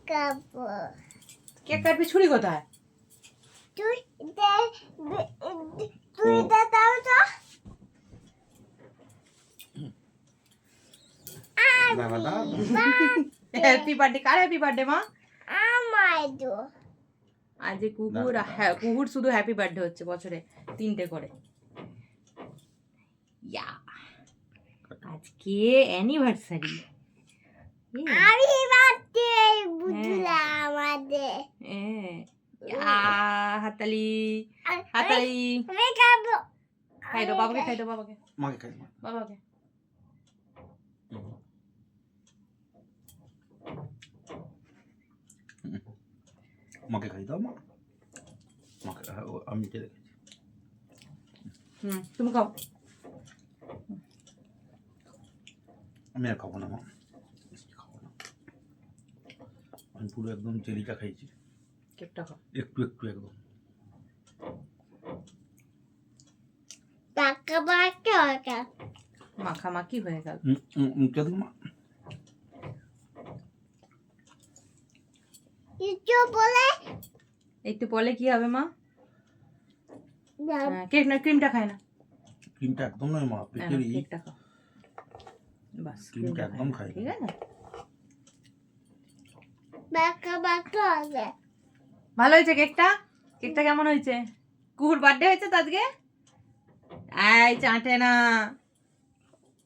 কাটবো। কেক কাটবি, ছুরি কোথায়? তুই দাও তো। Happy birthday. কার হ্যাপি বার্থডে মা? আমার তো আজ কুকুর, হ্যাঁ কুকুর শুধু হ্যাপি বার্থডে হচ্ছে বছরে 3টে করে। ইয়া আজকে অ্যানিভার্সারি। আমি বাড়তে বুঝলা আমাদের। হাততালি হাততালি। আমি খাবো। খাই দাও বাবাকে, খাই দাও বাবাকে, মাকে খাই মা। বাবাকে। মাকে খাই দাও মা। মাকে আমি কে রেখেছি। তুমি খাও। আমি আর খাবো না মা, খাবো না। আমি পুরো একদম জেলিটা খাইছি। কেকটা খাও। একটু একটু একদম। টাকা বাড়তে হবে। মাখামাখি হয়ে গেল। কেন মা? কিছু বলে একটু পরে কি হবে মা? কেক না, ক্রিমটা খায় না। ক্রিমটা একদম নয় মা, পেটেরই। কেকটা খাও বাস। ক্রিমটা একদম খাই না। ঠিক আছে, বাঁকা বাঁকা হবে। ভালো হয়েছে কেকটা। কেকটা কেমন হয়েছে? কুকুর বার্থডে হয়েছে তো আজকে। এই চাটে না।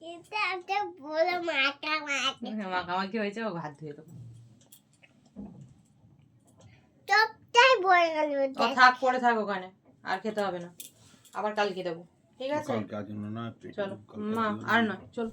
এটা একটা বড় মাথা মাথা। মাখামাখি হয়েছে, ও হাত ধুয়ে দেবো। সবটাই বড় গেল। ও থাক, পড়ে থাক ওখানে, আর খেতে হবে না, আবার কালকে দেবো। ঠিক আছে কালকে আজ না, চলো মা, আর নয় চলো।